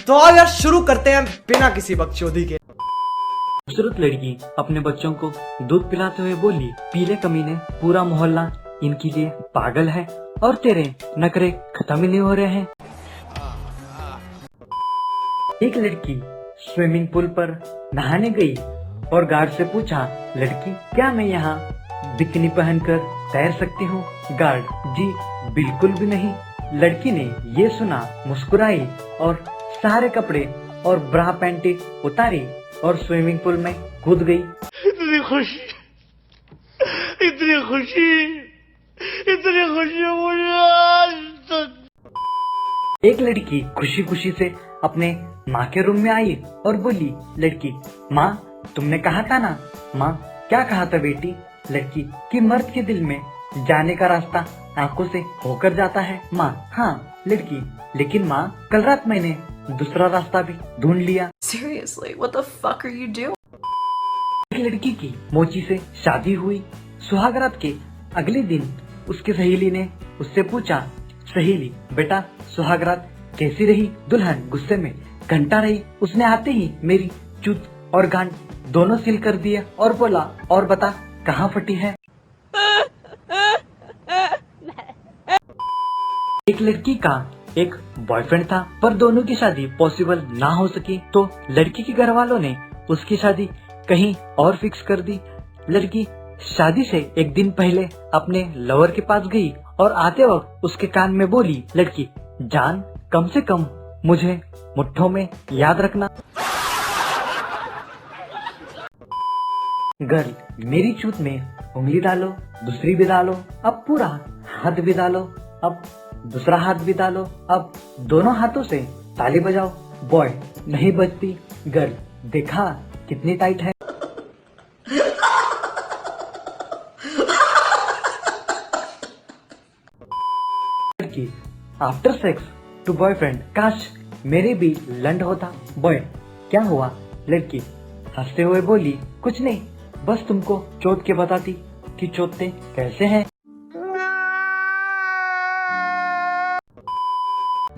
तो आओ यार शुरू करते हैं बिना किसी बकचोदी के। खूबसूरत लड़की अपने बच्चों को दूध पिलाते हुए बोली, पीले कमीने, पूरा मोहल्ला इनके लिए पागल है और तेरे नखरे खत्म ही नहीं हो रहे हैं। एक लड़की स्विमिंग पूल पर नहाने गई और गार्ड से पूछा, लड़की क्या मैं यहाँ बिकनी पहनकर तैर सकती हूँ? गार्ड, जी बिल्कुल भी नहीं। लड़की ने ये सुना, मुस्कुराई और सारे कपड़े और ब्रा पैंटी उतारी और स्विमिंग पूल में कूद गई। इतनी खुशी मुझे आज तक। एक लड़की खुशी खुशी से अपने माँ के रूम में आई और बोली, लड़की, माँ तुमने कहा था ना? माँ, क्या कहा था बेटी? लड़की, कि मर्द के दिल में जाने का रास्ता आंखों से होकर जाता है। माँ, हाँ। लड़की, लेकिन माँ कल रात मैंने दूसरा रास्ता भी ढूंढ लिया। Seriously, what the fuck are you doing? एक लड़की की मोची से शादी हुई। सुहागरात के अगले दिन उसकी सहेली ने उससे पूछा, सहेली बेटा सुहागरात कैसी रही? दुल्हन गुस्से में घंटा रही। उसने आते ही मेरी चूत और गांड दोनों सील कर दिए और बोला, और बता कहाँ फटी है? एक लड़की का एक बॉयफ्रेंड था, पर दोनों की शादी पॉसिबल ना हो सकी, तो लड़की के घर वालों ने उसकी शादी कहीं और फिक्स कर दी। लड़की शादी से एक दिन पहले अपने लवर के पास गई और आते वक्त उसके कान में बोली, लड़की जान, कम से कम मुझे मुट्ठों में याद रखना। गर्ल, मेरी चूत में उंगली डालो, दूसरी भी डालो, अब पूरा हाथ भी डालो, अब दूसरा हाथ भी डालो, अब दोनों हाथों से ताली बजाओ। बॉय, नहीं बजती। गर्ल, देखा कितनी टाइट है। लड़की, आफ्टर सेक्स टू बॉयफ्रेंड, काश मेरे भी लंड होता। बॉय, क्या हुआ? लड़की हंसते हुए बोली, कुछ नहीं, बस तुमको चोट के बताती कि चोटते कैसे हैं।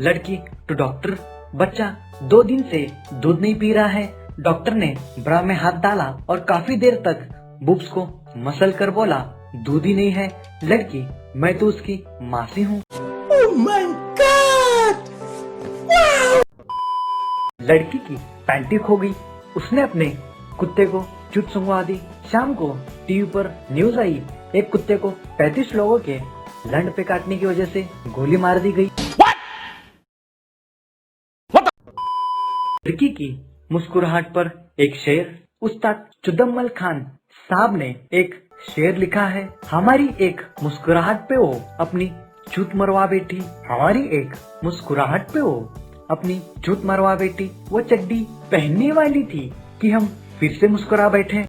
लड़की टू डॉक्टर, बच्चा 2 दिन से दूध नहीं पी रहा है। डॉक्टर ने ब्रा में हाथ डाला और काफी देर तक बुब्स को मसल कर बोला, दूध ही नहीं है। लड़की, मैं तो उसकी मासी हूँ। Oh my God! लड़की की पैंटी खो गई। उसने अपने कुत्ते को चुट सुंघवा दी। शाम को टीवी पर न्यूज आई, एक कुत्ते को 35 लोगों के लंड पे काटने की वजह से गोली मार दी गई। लड़की की मुस्कुराहट पर एक शेर। उस्ताद चुदम्मल खान साहब ने एक शेर लिखा है, हमारी एक मुस्कुराहट पे वो अपनी चूत मरवा बैठी। हमारी एक मुस्कुराहट पे वो अपनी चूत मरवा बैठी। वो चड्डी पहनने वाली थी कि हम फिर से मुस्कुरा बैठे।